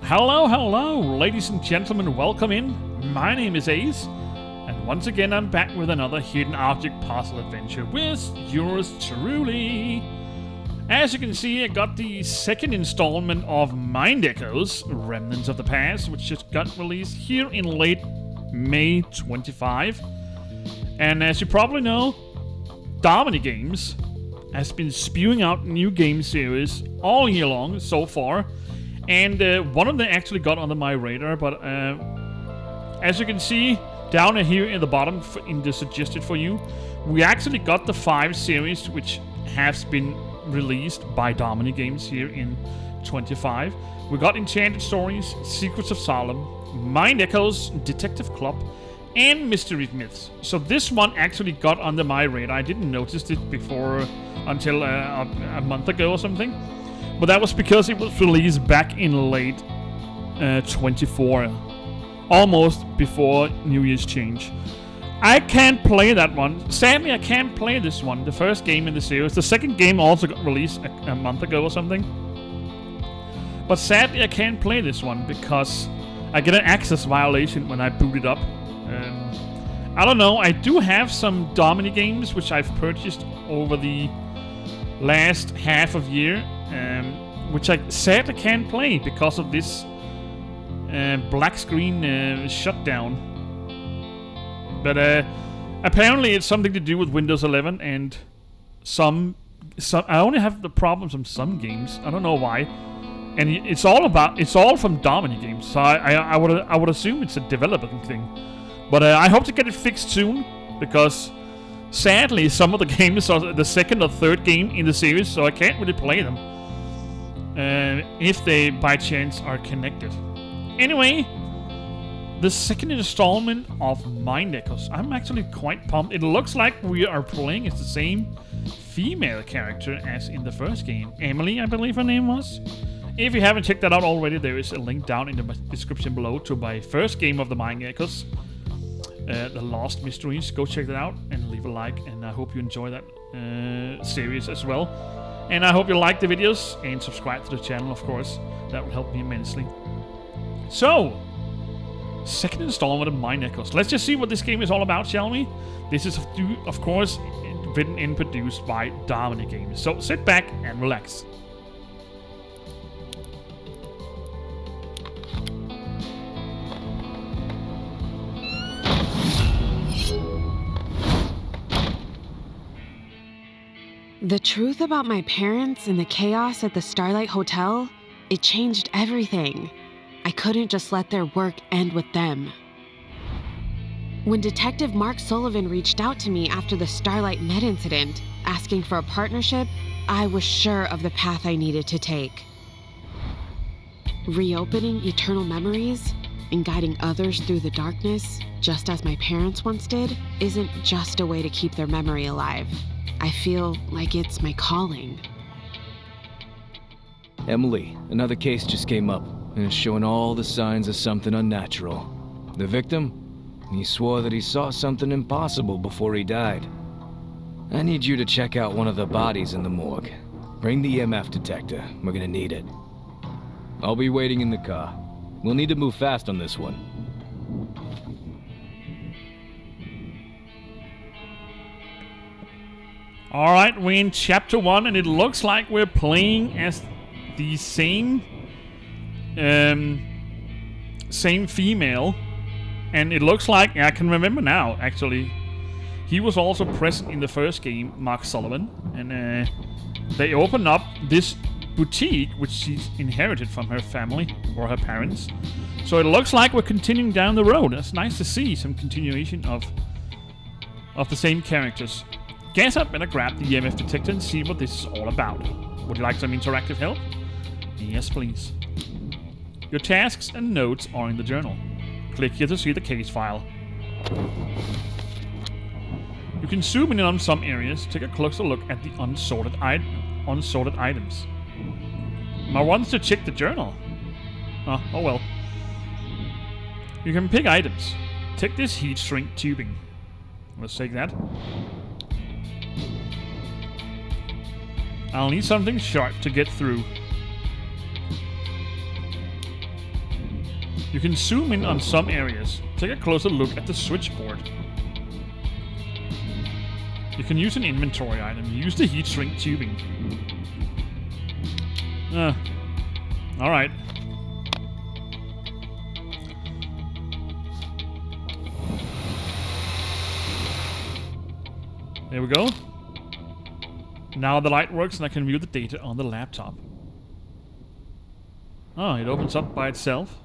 Hello, hello, ladies and gentlemen, welcome in. My name is Ace, and once again I'm back with another hidden object puzzle adventure with yours truly. As you can see, I got the second installment of Mind Echoes, Remnants of the Past, which just got released here in late May 25. And as you probably know, Domini Games has been spewing out new game series all year long so far. And one of them actually got under my radar, but as you can see down here in the bottom in the suggested for you, we actually got the 5 series which has been released by Domini Games here in 25. We got Enchanted Stories, Secrets of Solemn, Mind Echoes, Detective Club, and Mystery Myths. So this one actually got under my radar. I didn't notice it before until a month ago or something. But that was because it was released back in late 24, almost before New Year's change. I can't play that one. Sadly, I can't play this one, the first game in the series. The second game also got released a month ago or something. But sadly, I can't play this one because I get an access violation when I boot it up. I don't know, I do have some Domini games which I've purchased over the last half of year, which I sadly can't play because of this black screen shutdown. But apparently it's something to do with Windows 11 and some I only have the problems on some games. I don't know why. And it's all from Domini Games. So I would assume it's a development thing. But I hope to get it fixed soon, because sadly some of the games are the second or third game in the series, so I can't really play them if they by chance are connected. Anyway, the second installment of Mind Echoes. I'm actually quite pumped. It looks like we are playing as the same female character as in the first game. Emily, I believe her name was. If you haven't checked that out already, there is a link down in the description below to my first game of the Mind Echoes, The Lost Mysteries. Go check that out and leave a like, and I hope you enjoy that series as well. And I hope you like the videos and subscribe to the channel, of course. That will help me immensely. So, second installment of Mind Echoes. Let's just see what this game is all about, shall we? This is, of course, written and produced by Domini Games. So sit back and relax. The truth about my parents and the chaos at the Starlight Hotel, it changed everything. I couldn't just let their work end with them. When Detective Mark Sullivan reached out to me after the Starlight Med incident, asking for a partnership, I was sure of the path I needed to take. Reopening eternal memories and guiding others through the darkness, just as my parents once did, isn't just a way to keep their memory alive. I feel like it's my calling. Emily, another case just came up, and it's showing all the signs of something unnatural. The victim? He swore that he saw something impossible before he died. I need you to check out one of the bodies in the morgue. Bring the EMF detector. We're gonna need it. I'll be waiting in the car. We'll need to move fast on this one. Alright, we're in Chapter 1, and it looks like we're playing as the same female. And it looks like, I can remember now, actually. He was also present in the first game, Mark Sullivan. And they opened up this boutique, which she's inherited from her family, or her parents. So it looks like we're continuing down the road. It's nice to see some continuation of the same characters. Guess I'd better grab the EMF detector and see what this is all about. Would you like some interactive help? Yes, please. Your tasks and notes are in the journal. Click here to see the case file. You can zoom in on some areas. Take a closer look at the unsorted items. I wanted to check the journal. Oh well. You can pick items. Take this heat shrink tubing. Let's take that. I'll need something sharp to get through. You can zoom in on some areas. Take a closer look at the switchboard. You can use an inventory item. Use the heat shrink tubing. Alright. There we go. Now the light works and I can view the data on the laptop. Oh, it opens up by itself.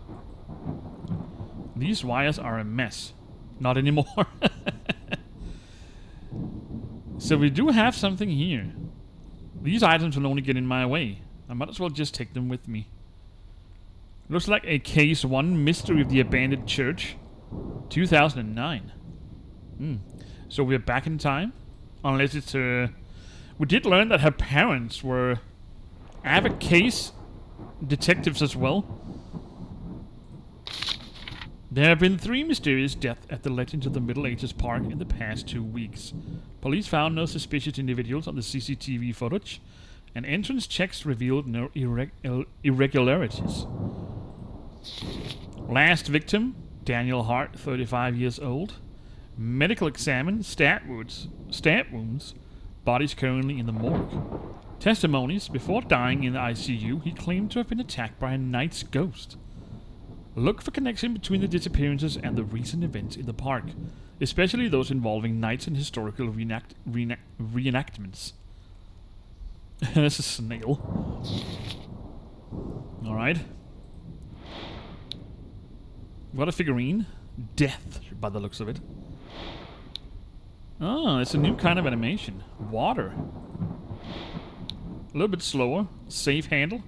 These wires are a mess. Not anymore. So we do have something here. These items will only get in my way. I might as well just take them with me. Looks like a Case 1 Mystery of the Abandoned Church. 2009. So we're back in time. Unless it's we did learn that her parents were avid case detectives as well. There have been 3 mysterious deaths at the Legends of the Middle Ages Park in the past 2 weeks. Police found no suspicious individuals on the CCTV footage, and entrance checks revealed no irregularities. Last victim, Daniel Hart, 35 years old. Medical examined, stab wounds, bodies currently in the morgue. Testimonies, before dying in the ICU, he claimed to have been attacked by a night's ghost. Look for connection between the disappearances and the recent events in the park, especially those involving nights and historical reenactments. That's a snail. Alright. What a figurine. Death, by the looks of it. Oh, it's a new kind of animation. Water. A little bit slower. Safe handle.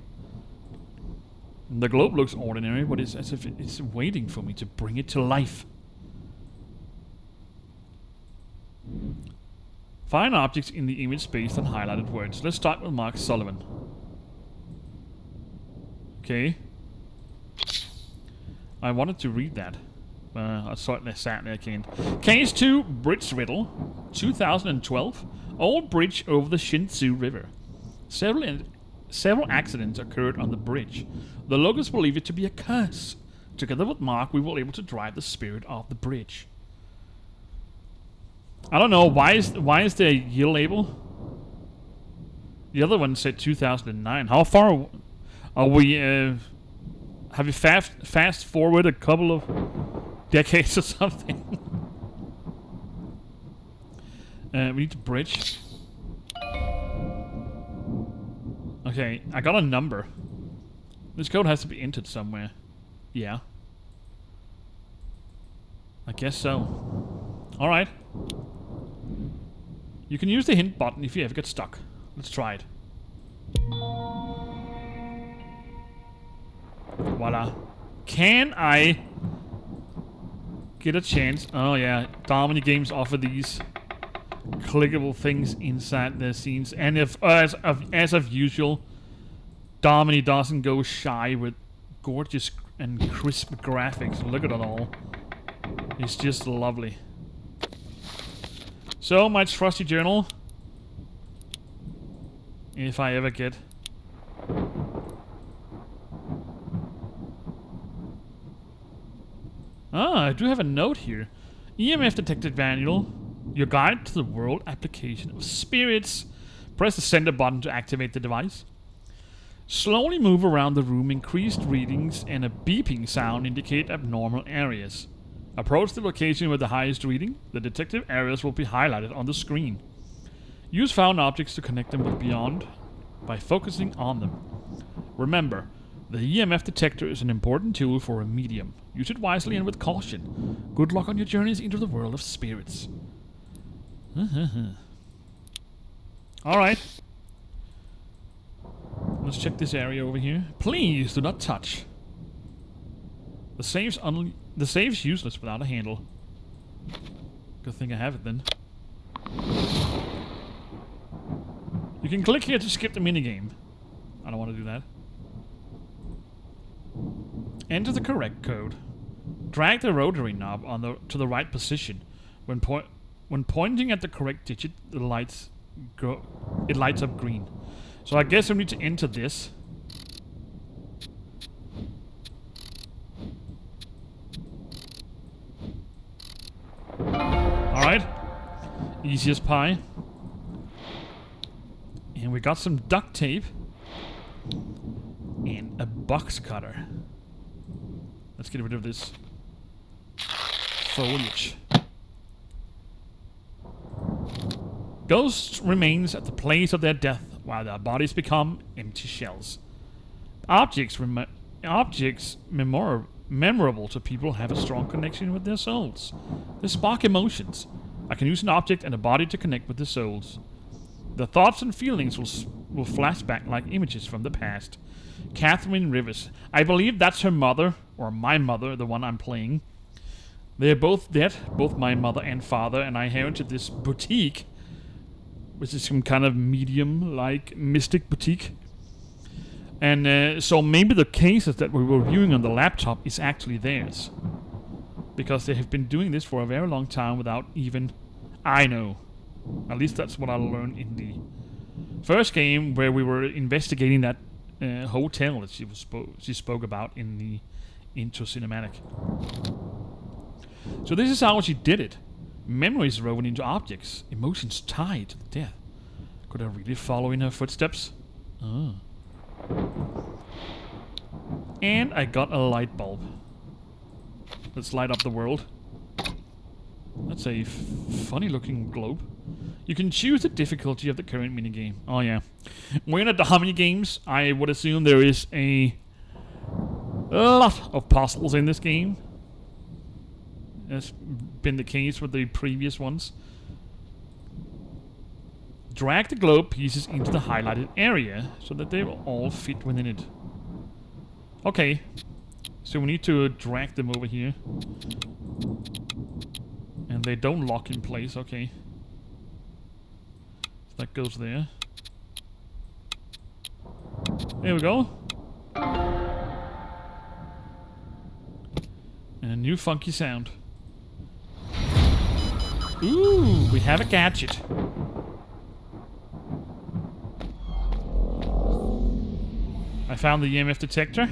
The globe looks ordinary, but it's as if it's waiting for me to bring it to life. Find objects in the image based on highlighted words. Let's start with Mark Sullivan. Okay. I wanted to read that. I saw it sadly I can't. Case 2, Bridge Riddle, 2012. Old bridge over the Shinsu River. Several accidents occurred on the bridge. The locals believe it to be a curse. Together with Mark, we were able to drive the spirit of the bridge. I don't know, why is there a year label? The other one said 2009. How far are we? Have you fast forward a couple of decades or something? We need to bridge. Okay, I got a number. This code has to be entered somewhere. Yeah. I guess so. Alright. You can use the hint button if you ever get stuck. Let's try it. Voila. Can I get a chance? Oh yeah, Domini games offer these clickable things inside their scenes, and if as of usual, Domini doesn't go shy with gorgeous and crisp graphics. Look at it all. It's just lovely. So, my trusty journal. If I ever get... Ah, I do have a note here. EMF detected manual. Your guide to the world application of spirits. Press the center button to activate the device. Slowly move around the room. Increased readings and a beeping sound indicate abnormal areas. Approach the location with the highest reading. The detective areas will be highlighted on the screen. Use found objects to connect them with beyond by focusing on them. Remember, the EMF detector is an important tool for a medium. Use it wisely and with caution. Good luck on your journeys into the world of spirits. Alright. Let's check this area over here. Please do not touch. The safe's useless without a handle. Good thing I have it then. You can click here to skip the minigame. I don't want to do that. Enter the correct code. Drag the rotary knob to the right position. When pointing at the correct digit, it lights up green. So I guess I need to enter this. Alright. Easy as pie. And we got some duct tape. And a box cutter. Let's get rid of this foliage. Ghosts remains at the place of their death while their bodies become empty shells. Objects memorable to people have a strong connection with their souls. They spark emotions. I can use an object and a body to connect with the souls. The thoughts and feelings will flash back like images from the past. Catherine Rivers. I believe that's her mother, or my mother, the one I'm playing. They're both dead, both my mother and father, and I inherited this boutique, which is some kind of medium-like mystic boutique. And so maybe the cases that we were viewing on the laptop is actually theirs. Because they have been doing this for a very long time without even I know. At least that's what I learned in the first game where we were investigating that hotel that she spoke about in the intro cinematic. So this is how she did it. Memories woven into objects, emotions tied to the death. Could I really follow in her footsteps? Oh. And I got a light bulb. Let's light up the world. That's a funny looking globe. You can choose the difficulty of the current minigame. Oh yeah. We're in a Domini games. I would assume there is a lot of puzzles in this game. That's been the case with the previous ones. Drag the globe pieces into the highlighted area so that they will all fit within it. Okay. So we need to drag them over here. And they don't lock in place, okay. So that goes there. There we go. And a new funky sound. Ooh, we have a gadget. I found the EMF detector.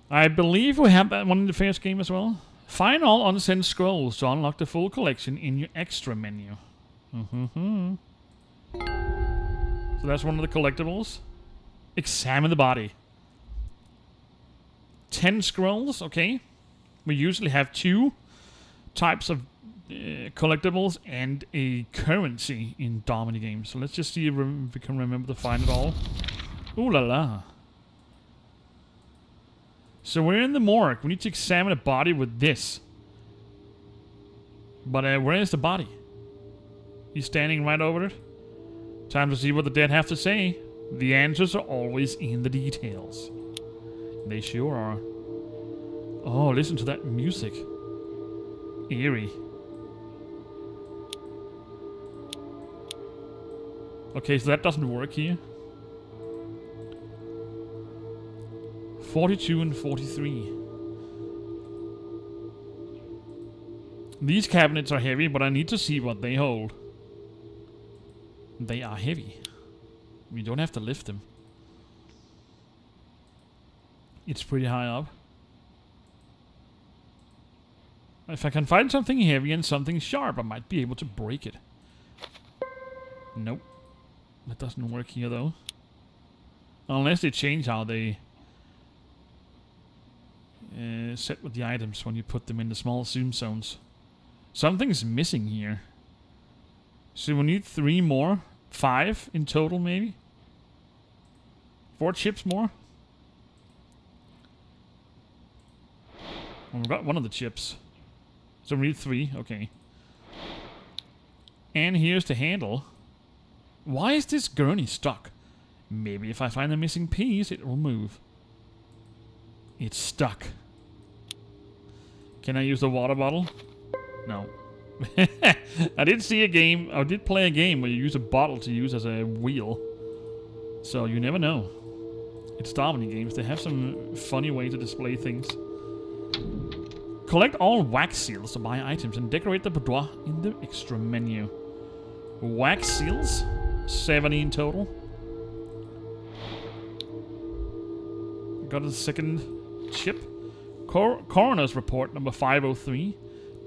I believe we have that one in the first game as well. Find all unsent scrolls to unlock the full collection in your extra menu. So that's one of the collectibles. Examine the body. 10 scrolls, okay. We usually have 2 types of collectibles and a currency in Domini games. So let's just see if we can remember to find it all. Ooh la la. So we're in the morgue. We need to examine a body with this. But where is the body? He's standing right over it. Time to see what the dead have to say. The answers are always in the details. They sure are. Oh, listen to that music. Eerie. Okay, so that doesn't work here. 42 and 43. These cabinets are heavy, but I need to see what they hold. They are heavy. We don't have to lift them. It's pretty high up. If I can find something heavy and something sharp, I might be able to break it. Nope. That doesn't work here, though. Unless they change how they set with the items when you put them in the small zoom zones. Something's missing here. So we need 3 more. 5 in total, maybe? 4 chips more? Well, we got one of the chips. So we need 3, okay. And here's the handle. Why is this gurney stuck? Maybe if I find the missing piece, it will move. It's stuck. Can I use the water bottle? No. I did see a game, I did play a game where you use a bottle to use as a wheel. So you never know. It's Domini games, they have some funny way to display things. Collect all wax seals to buy items and decorate the boudoir in the extra menu. Wax seals? 70 in total. Got a second chip. Coroner's report number 503.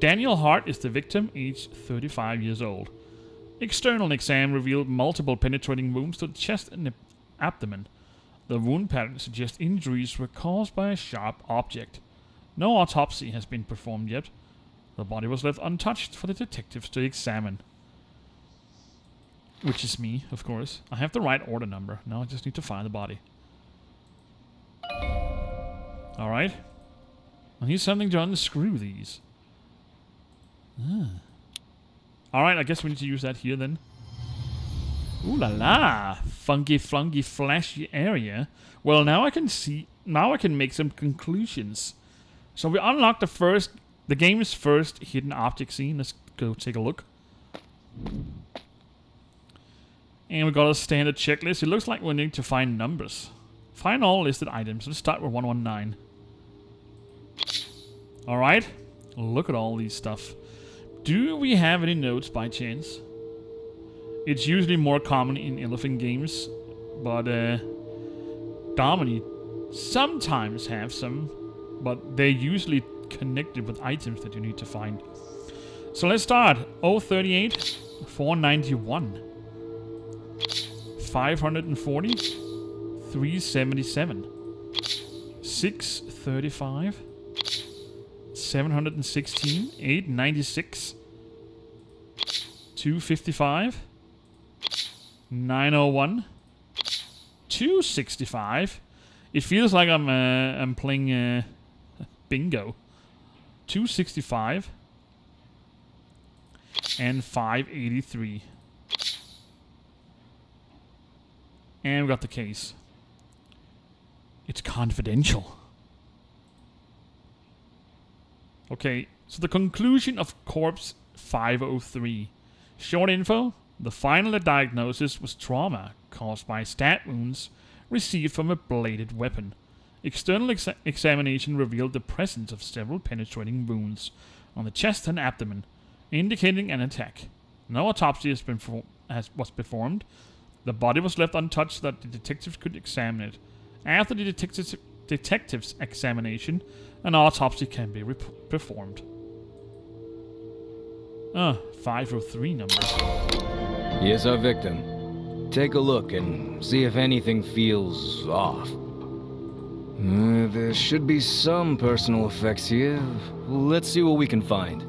Daniel Hart is the victim, aged 35 years old. External exam revealed multiple penetrating wounds to the chest and the abdomen. The wound pattern suggests injuries were caused by a sharp object. No autopsy has been performed yet. The body was left untouched for the detectives to examine. Which is me, of course. I have the right order number. Now I just need to find the body. Alright. I need something to unscrew these. Alright, I guess we need to use that here then. Ooh la la! Funky, flunky, flashy area. Well, now I can see... Now I can make some conclusions. So we unlocked the game's first hidden object scene. Let's go take a look. And we got a standard checklist. It looks like we need to find numbers. Find all listed items. Let's start with 119. Alright. Look at all these stuff. Do we have any notes by chance? It's usually more common in elephant games, but Domini sometimes have some, but they're usually connected with items that you need to find. So let's start. 038, 491, 540, 377, 635, 716, 896, 255, 901, 265. It feels like I'm playing bingo. 265 and 583. And we got the case. It's confidential. Okay, so the conclusion of Corpse 503. Short info. The final diagnosis was trauma caused by stab wounds received from a bladed weapon. External examination revealed the presence of several penetrating wounds on the chest and abdomen, indicating an attack. No autopsy was performed. The body was left untouched so that the detectives could examine it. After the detective's examination, an autopsy can be performed. 503 numbers. Here's our victim. Take a look and see if anything feels off. There should be some personal effects here. Let's see what we can find.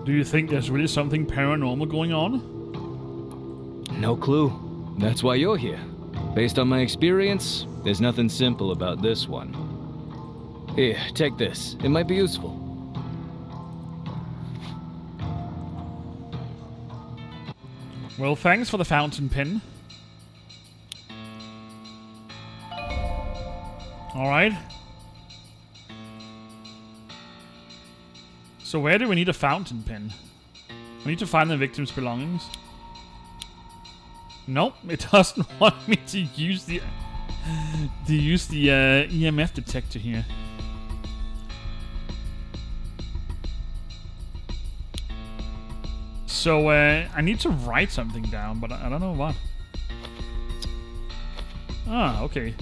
Do you think there's really something paranormal going on? No clue. That's why you're here. Based on my experience, there's nothing simple about this one. Here, take this. It might be useful. Well, thanks for the fountain pen. Alright. So where do we need a fountain pen? We need to find the victim's belongings. Nope, it doesn't want me to use the EMF detector here. So I need to write something down, but I don't know what. Ah, okay.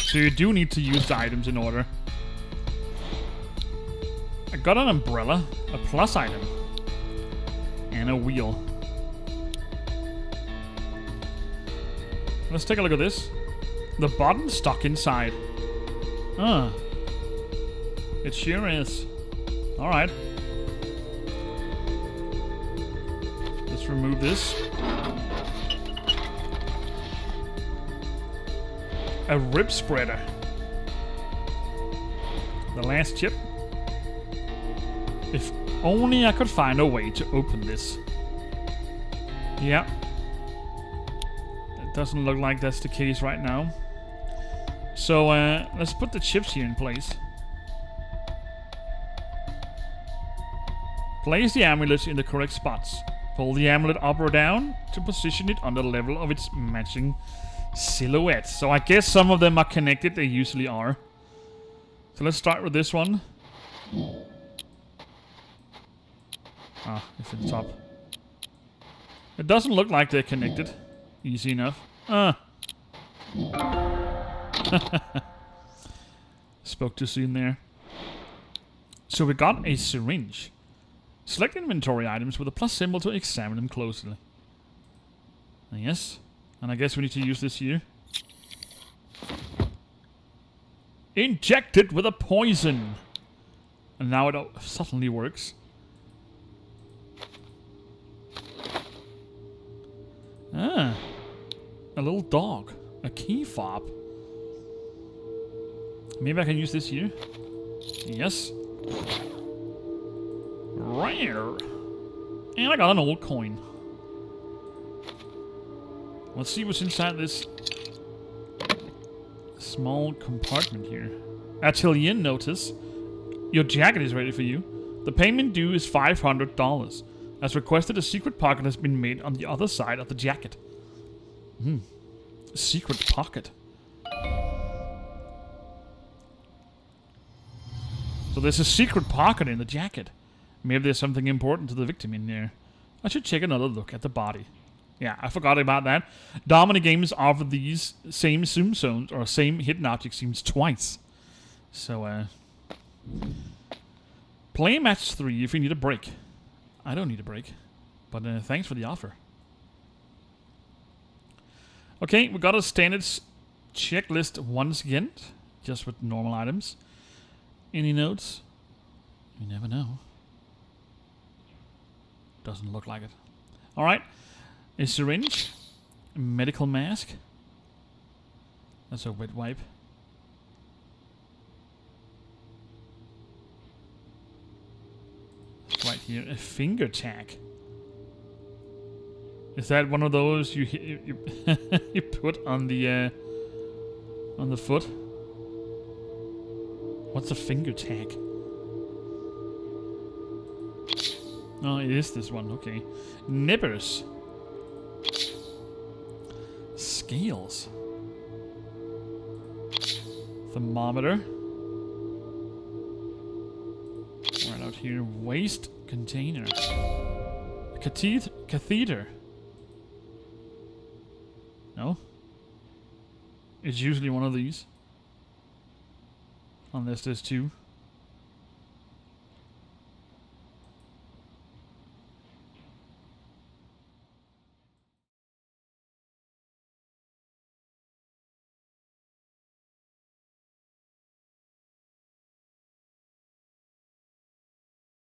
So you do need to use the items in order. I got an umbrella, a plus item, and a wheel. Let's take a look at this. The button's stuck inside. Ah. It sure is. Alright. Let's remove this. A rib spreader. The last chip. If only I could find a way to open this. Yeah. It doesn't look like that's the case right now. So let's put the chips here in place. Place the amulets in the correct spots. Pull the amulet up or down to position it on the level of its matching silhouette. So I guess some of them are connected, they usually are. So let's start with this one. Ah, it's at the top. It doesn't look like they're connected. Easy enough. Spoke too soon there. So we got a syringe. Select inventory items with a plus symbol to examine them closely. Yes. And I guess we need to use this here. Injected with a poison. And now it suddenly works. Ah. A little dog. A key fob. Maybe I can use this here. Yes. Rare. And I got an old coin. Let's see what's inside this small compartment here. Atelier notice. Your jacket is ready for you. The payment due is $500. As requested, a secret pocket has been made on the other side of the jacket. Secret pocket. So there's a secret pocket in the jacket. Maybe there's something important to the victim in there. I should take another look at the body. Yeah, I forgot about that. Domini games offer these same zoom zones or same hidden object scenes twice. So, play match 3 if you need a break. I don't need a break, but thanks for the offer. Okay, we got a standard checklist once again, just with normal items. Any notes? You never know. Doesn't look like it. Alright. A syringe. A medical mask. That's a wet wipe. Right here. A finger tag. Is that one of those you you put on the foot? What's a finger tag? Oh, it is this one. Okay. Nippers. Scales. Thermometer. Right out here. Waste container. Catheter. No? It's usually one of these. Unless there's two.